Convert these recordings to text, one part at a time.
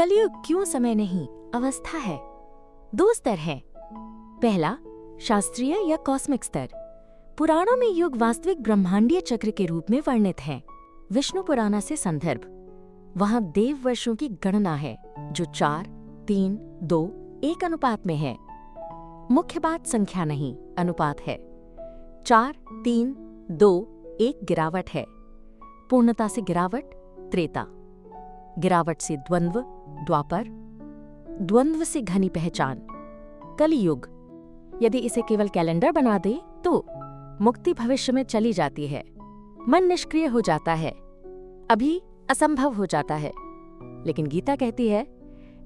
कलयुग क्यों समय नहीं, अवस्था है। 2 स्तर हैं। पहला, शास्त्रीय या कॉस्मिक स्तर। पुराणों में युग वास्तविक ब्रह्मांडीय चक्र के रूप में वर्णित है। विष्णु पुराण से संदर्भ। वहां देव वर्षों की गणना है जो 4, 3, 2, 1 अनुपात में है। मुख्य बात संख्या नहीं, अनुपात है। 4, 3, 2, 1 गिरावट है। पूर्णता से गिरावट त्रेता, गिरावट से द्वंद्व द्वापर, द्वंद्व से घनी पहचान कलियुग। यदि इसे केवल कैलेंडर बना दे तो मुक्ति भविष्य में चली जाती है, मन निष्क्रिय हो जाता है, अभी असंभव हो जाता है। लेकिन गीता कहती है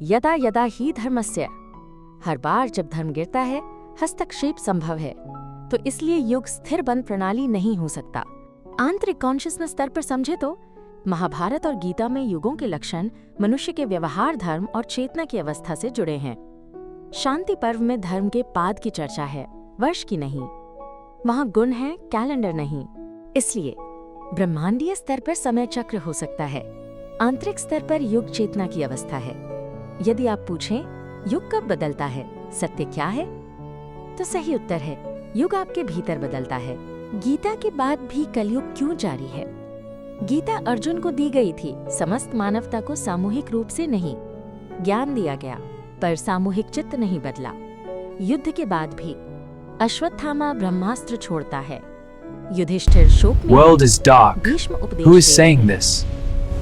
यदा यदा ही धर्मस्य, हर बार जब धर्म गिरता है हस्तक्षेप संभव है। तो इसलिए युग स्थिर बंद प्रणाली नहीं हो सकता। आंतरिक कॉन्शियसनेस स्तर पर समझे तो महाभारत और गीता में युगों के लक्षण मनुष्य के व्यवहार, धर्म और चेतना की अवस्था से जुड़े हैं। शांति पर्व में धर्म के पाद की चर्चा है, वर्ष की नहीं। वहां गुण है, कैलेंडर नहीं। इसलिए ब्रह्मांडीय स्तर पर समय चक्र हो सकता है, आंतरिक स्तर पर युग चेतना की अवस्था है। यदि आप पूछें युग कब बदलता है, सत्य क्या है, तो सही उत्तर है युग आपके भीतर बदलता है। गीता के बाद भी कलयुग क्यों जारी है? गीता अर्जुन को दी गई थी, समस्त मानवता को सामूहिक रूप से नहीं। ज्ञान दिया गया पर सामूहिक चित्त नहीं बदला। युद्ध के बाद भी अश्वत्थामा ब्रह्मास्त्र छोड़ता है, युधिष्ठिर शोक में, World is dark. भीष्म उपदेश Who is देते saying हैं। this?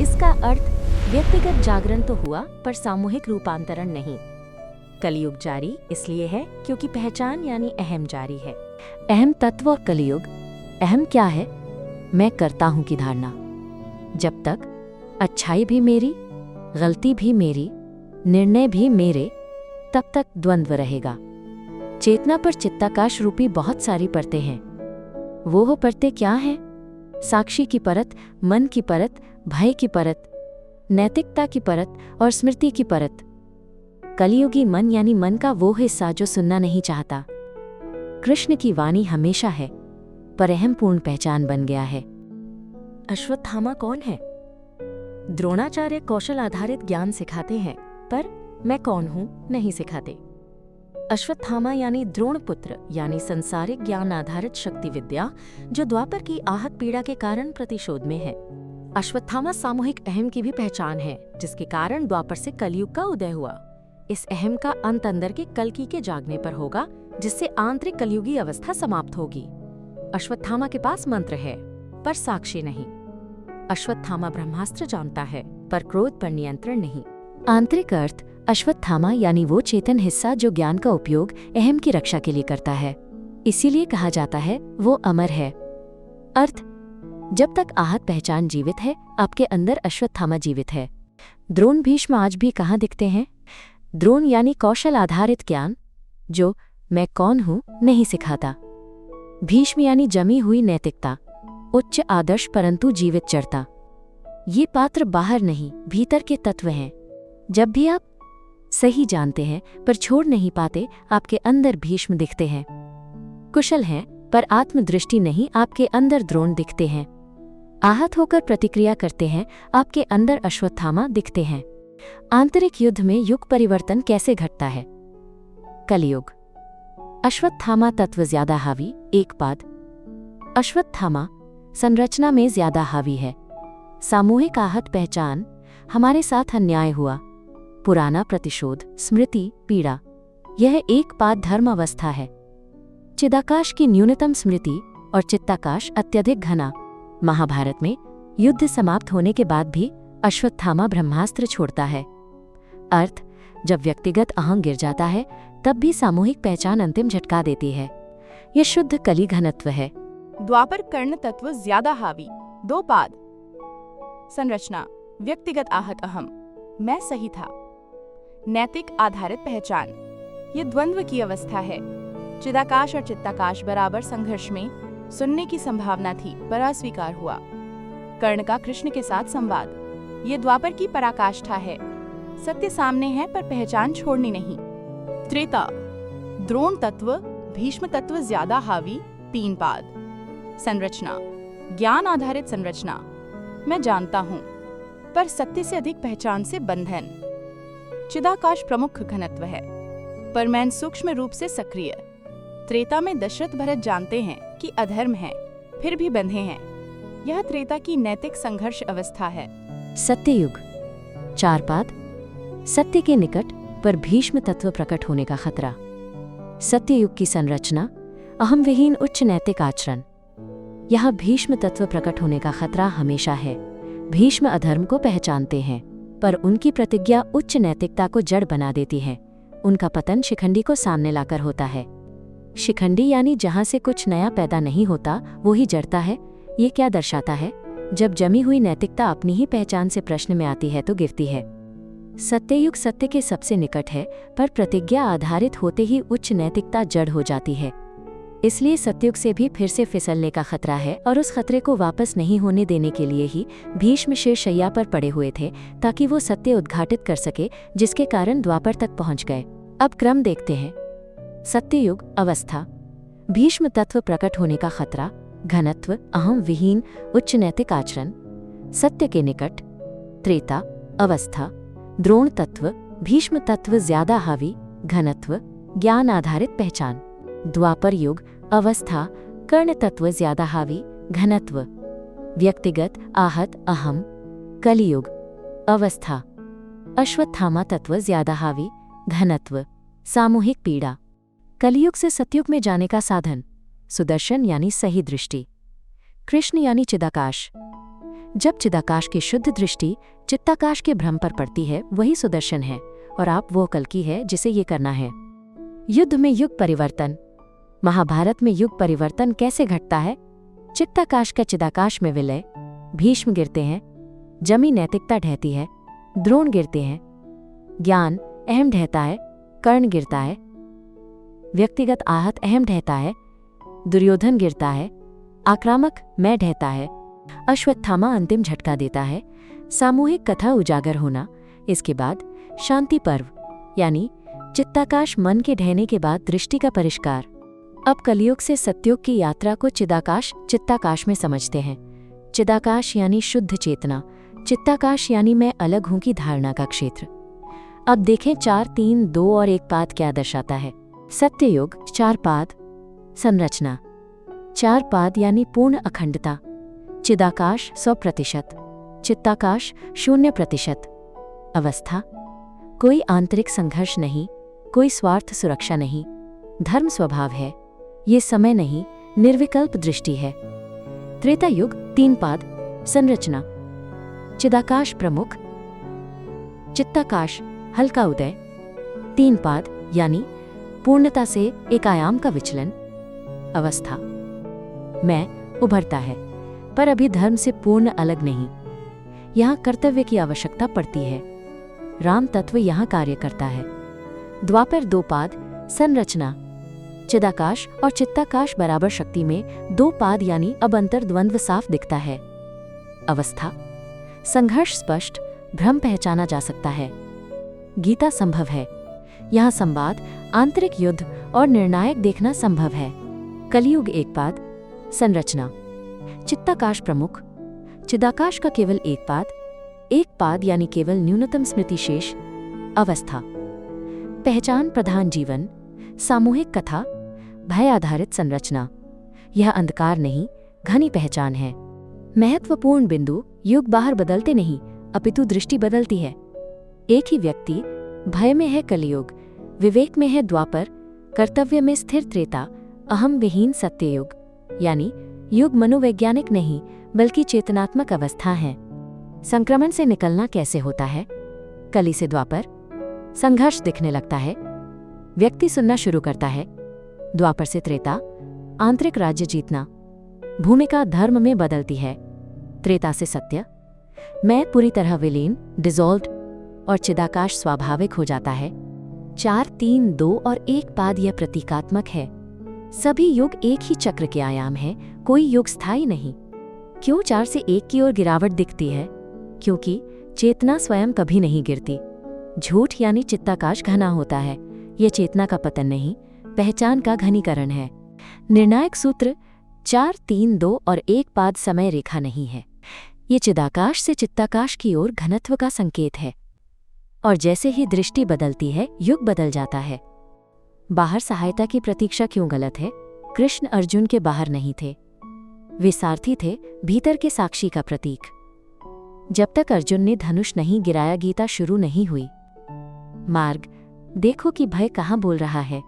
इसका अर्थ व्यक्तिगत जागरण तो हुआ पर सामूहिक रूपांतरण नहीं। कलयुग जारी इसलिए है क्योंकि पहचान यानी अहम जारी है। अहम तत्व और कलयुग। अहम क्या है? मैं करता हूं की धारणा। जब तक अच्छाई भी मेरी, गलती भी मेरी, निर्णय भी मेरे, तब तक द्वंद्व रहेगा। चेतना पर चित्ताकाश रूपी बहुत सारी परतें हैं। वो परतें क्या हैं? साक्षी की परत, मन की परत, भय की परत, नैतिकता की परत और स्मृति की परत। कलियुगी मन यानी मन का वो हिस्सा जो सुनना नहीं चाहता। कृष्ण की वाणी हमेशा है पर अहम पूर्ण पहचान बन गया है। अश्वत्थामा कौन है? द्रोणाचार्य कौशल आधारित ज्ञान सिखाते हैं पर मैं कौन हूं नहीं सिखाते। अश्वत्थामा यानी द्रोण पुत्र यानी संसारिक ज्ञान आधारित शक्ति विद्या जो द्वापर की आहत पीड़ा के कारण प्रतिशोध में है। अश्वत्थामा सामूहिक अहम की भी पहचान है जिसके कारण द्वापर से कलयुग का उदय हुआ। इस अहम का अंत अंदर के कल्कि के जागने पर होगा जिससे आंतरिक कलयुगी अवस्था समाप्त होगी। अश्वत्थामा के पास मंत्र है पर साक्षी नहीं। अश्वत्थामा ब्रह्मास्त्र जानता है पर क्रोध पर नियंत्रण नहीं। आंतरिक अर्थ अश्वत्थामा यानी वो चेतन हिस्सा जो ज्ञान का उपयोग अहम की रक्षा के लिए करता है। इसीलिए कहा जाता है वो अमर है। अर्थ जब तक आहत पहचान जीवित है, आपके अंदर अश्वत्थामा जीवित है। द्रोण भीष्म आज भी कहाँ दिखते हैं? द्रोण यानी कौशल आधारित ज्ञान जो मैं कौन हूं नहीं सिखाता। भीष्म यानी जमी हुई नैतिकता, उच्च आदर्श परंतु जीवित चरता। ये पात्र बाहर नहीं भीतर के तत्व हैं। जब भी आप सही जानते हैं पर छोड़ नहीं पाते, आपके अंदर भीष्म दिखते हैं। कुशल हैं पर आत्मदृष्टि नहीं, आपके अंदर द्रोण दिखते हैं। आहत होकर प्रतिक्रिया करते हैं, आपके अंदर अश्वत्थामा दिखते हैं। आंतरिक युद्ध में युग परिवर्तन कैसे घटता है? कलयुग। अश्वत्थामा तत्व ज्यादा हावी, एक पाद। अश्वत्थामा संरचना में ज्यादा हावी है। सामूहिक आहत पहचान, हमारे साथ अन्याय हुआ, पुराना प्रतिशोध, स्मृति, पीड़ा। यह एक पाद धर्म अवस्था है। चिदाकाश की न्यूनतम स्मृति और चित्ताकाश अत्यधिक घना। महाभारत में युद्ध समाप्त होने के बाद भी अश्वत्थामा ब्रह्मास्त्र छोड़ता है। अर्थ जब व्यक्तिगत अहं गिर जाता है तब भी सामूहिक पहचान अंतिम झटका देती है। यह शुद्ध कली घनत्व है। द्वापर कर्ण तत्व ज्यादा हावी, 2 पाद। संरचना व्यक्तिगत आहत अहम, मैं सही था। नैतिक आधारित पहचान, ये द्वंद्व की अवस्था है। चिदाकाश और चित्ताकाश बराबर संघर्ष में, सुनने की संभावना थी पर अस्वीकार हुआ। कर्ण का कृष्ण के साथ संवाद, ये द्वापर की पराकाष्ठा है। सत्य सामने है पर पहचान छोड़नी नहीं। त्रेता द्रोण तत्व, भीष्म तत्व ज्यादा हावी, 3 पाद। संरचना ज्ञान आधारित संरचना, मैं जानता हूं पर सत्य से अधिक पहचान से बंधन। चिदाकाश प्रमुख घनत्व है, परमैन सूक्ष्म रूप से सक्रिय। त्रेता में दशरथ भरत जानते हैं कि अधर्म है, फिर भी बंधे हैं। यह त्रेता की नैतिक संघर्ष अवस्था है। सत्ययुग 4 पाद, सत्य के निकट पर भीष्म तत्व प्रकट होने का खतरा। सत्ययुग की संरचना, अहम विहीन उच्च नैतिक आचरण। यहाँ भीष्म तत्व प्रकट होने का खतरा हमेशा है। भीष्म अधर्म को पहचानते हैं, पर उनकी प्रतिज्ञा उच्च नैतिकता को जड़ बना देती है। उनका पतन शिखंडी को सामने लाकर होता है। शिखंडी यानी जहाँ से कुछ नया पैदा नहीं होता वो ही जड़ता है। ये क्या दर्शाता है? जब जमी हुई नैतिकता अपनी ही पहचान से प्रश्न में आती है तो गिरती है। सत्ययुग सत्य के सबसे निकट है, पर प्रतिज्ञा आधारित होते ही उच्च नैतिकता जड़ हो जाती है। इसलिए सत्ययुग से भी फिर से फिसलने का खतरा है, और उस खतरे को वापस नहीं होने देने के लिए ही भीष्म शीर्षशैया पर पड़े हुए थे, ताकि वो सत्य उद्घाटित कर सके, जिसके कारण द्वापर तक पहुंच गए। अब क्रम देखते हैं। सत्ययुग अवस्था, भीष्म तत्व प्रकट होने का खतरा, घनत्व, अहम विहीन उच्च नैतिक आचरण। सत्य के निकट, त्रेता अवस्था, द्रोण तत्व, भीष्म तत्व ज्यादा हावी, घनत्व, ज्ञान आधारित पहचान। द्वापर युग अवस्था, कर्ण तत्व ज्यादा हावी, घनत्व, व्यक्तिगत आहत अहम। कलियुग अवस्था, अश्वत्थामा तत्व ज्यादा हावी, घनत्व, सामूहिक पीड़ा। कलियुग से सतयुग में जाने का साधन, सुदर्शन यानी सही दृष्टि, कृष्ण यानी चिदाकाश। जब चिदाकाश की शुद्ध दृष्टि चित्ताकाश के भ्रम पर पड़ती है, वही सुदर्शन है, और आप वो कल्कि है जिसे ये करना है। युद्ध में युग परिवर्तन, महाभारत में युग परिवर्तन कैसे घटता है? चित्ताकाश का चिदाकाश में विलय, भीष्म गिरते हैं, जमी नैतिकता ढहती है, द्रोण गिरते हैं, ज्ञान अहम ढहता है, कर्ण गिरता है, व्यक्तिगत आहत अहम ढहता है, दुर्योधन गिरता है, आक्रामक मैं ढहता है, अश्वत्थामा अंतिम झटका देता है, सामूहिक कथा उजागर होना। इसके बाद शांति पर्व यानी चित्ताकाश मन के ढहने के बाद दृष्टि का परिष्कार। अब कलियुग से सतयुग की यात्रा को चिदाकाश चित्ताकाश में समझते हैं। चिदाकाश यानी शुद्ध चेतना, चित्ताकाश यानी मैं अलग हूं की धारणा का क्षेत्र। अब देखें 4, 3, 2 और 1 पाद क्या दर्शाता है। सत्ययुग 4 पाद, संरचना 4 पाद यानी पूर्ण अखंडता, चिदाकाश 100%, चित्ताकाश 0%। अवस्था, कोई आंतरिक संघर्ष नहीं, कोई स्वार्थ सुरक्षा नहीं, धर्म स्वभाव है, ये समय नहीं, निर्विकल्प दृष्टि है। त्रेता युग 3 पाद, संरचना चिदाकाश प्रमुख, चित्ताकाश हल्का उदय, 3 पाद यानी पूर्णता से एक आयाम का विचलन। अवस्था, मैं उभरता है, पर अभी धर्म से पूर्ण अलग नहीं। यहाँ कर्तव्य की आवश्यकता पड़ती है। राम तत्व यहाँ कार्य करता है। द्वापर 2 पाद, संरचना चिदाकाश और चित्ताकाश बराबर शक्ति में 2 पाद यानी अब अंतर द्वंद्व साफ दिखता है। अवस्था, संघर्ष स्पष्ट, भ्रम पहचाना जा सकता है। गीता संभव है, यहाँ संवाद, आंतरिक युद्ध और निर्णायक देखना संभव है। कलियुग 1 पाद, संरचना चित्ताकाश प्रमुख, चिदाकाश का केवल 1 पाद, 1 पाद यानी केवल न्यूनतम स्मृति शेष। अवस्था, पहचान प्रधान जीवन, सामूहिक कथा, भय आधारित संरचना। यह अंधकार नहीं, घनी पहचान है। महत्वपूर्ण बिंदु, युग बाहर बदलते नहीं, अपितु दृष्टि बदलती है। एक ही व्यक्ति, भय में है कलियुग, विवेक में है द्वापर, कर्तव्य में स्थिर त्रेता, अहम विहीन सत्ययुग। यानी युग मनोवैज्ञानिक नहीं, बल्कि चेतनात्मक अवस्था है। संक्रमण से निकलना कैसे होता है? कली से द्वापर, संघर्ष दिखने लगता है, व्यक्ति सुनना शुरू करता है। द्वापर से त्रेता, आंतरिक राज्य जीतना, भूमिका धर्म में बदलती है। त्रेता से सत्य, मैं पूरी तरह विलीन, डिसॉल्व्ड, और चिदाकाश स्वाभाविक हो जाता है। 4, 3, 2 और 1 पाद यह प्रतीकात्मक है। सभी युग एक ही चक्र के आयाम हैं, कोई युग स्थायी नहीं। क्यों 4 से 1 की ओर गिरावट दिखती है? क्योंकि चेतना स्वयं कभी नहीं गिरती। झूठ यानी चित्ताकाश घना होता है, यह चेतना का पतन नहीं, पहचान का घनीकरण है। निर्णायक सूत्र 4, 3, 2 और 1 पाद समय रेखा नहीं है, ये चिदाकाश से चित्ताकाश की ओर घनत्व का संकेत है। और जैसे ही दृष्टि बदलती है युग बदल जाता है। बाहर सहायता की प्रतीक्षा क्यों गलत है? कृष्ण अर्जुन के बाहर नहीं थे, वे सारथी थे, भीतर के साक्षी का प्रतीक। जब तक अर्जुन ने धनुष नहीं गिराया गीता शुरू नहीं हुई। मार्ग देखो कि भय कहाँ बोल रहा है,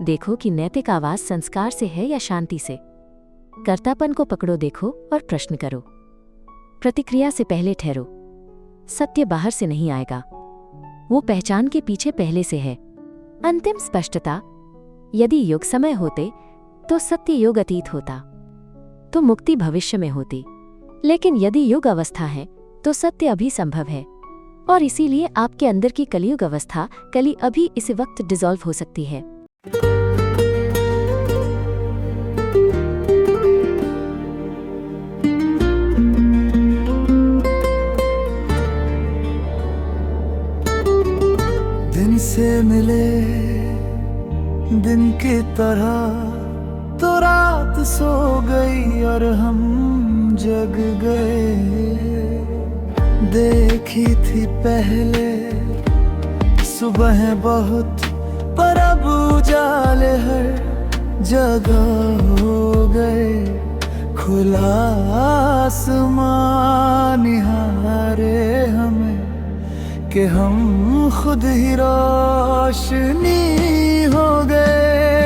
देखो कि नैतिक आवाज संस्कार से है या शांति से। कर्तापन को पकड़ो, देखो और प्रश्न करो। प्रतिक्रिया से पहले ठहरो। सत्य बाहर से नहीं आएगा, वो पहचान के पीछे पहले से है। अंतिम स्पष्टता, यदि युग समय होते तो सत्य युग अतीत होता, तो मुक्ति भविष्य में होती। लेकिन यदि युग अवस्था है तो सत्य अभी संभव है, और इसीलिए आपके अंदर की कलयुग अवस्था कली अभी इस वक्त डिसॉल्व हो सकती है। दिन से मिले दिन की तरह तो रात सो गई और हम जग गए। देखी थी पहले सुबह बहुत, पर अब उजाले हर जगह हो गए। खुला आसमान निहारे हमें कि हम खुद ही रोशनी हो गए।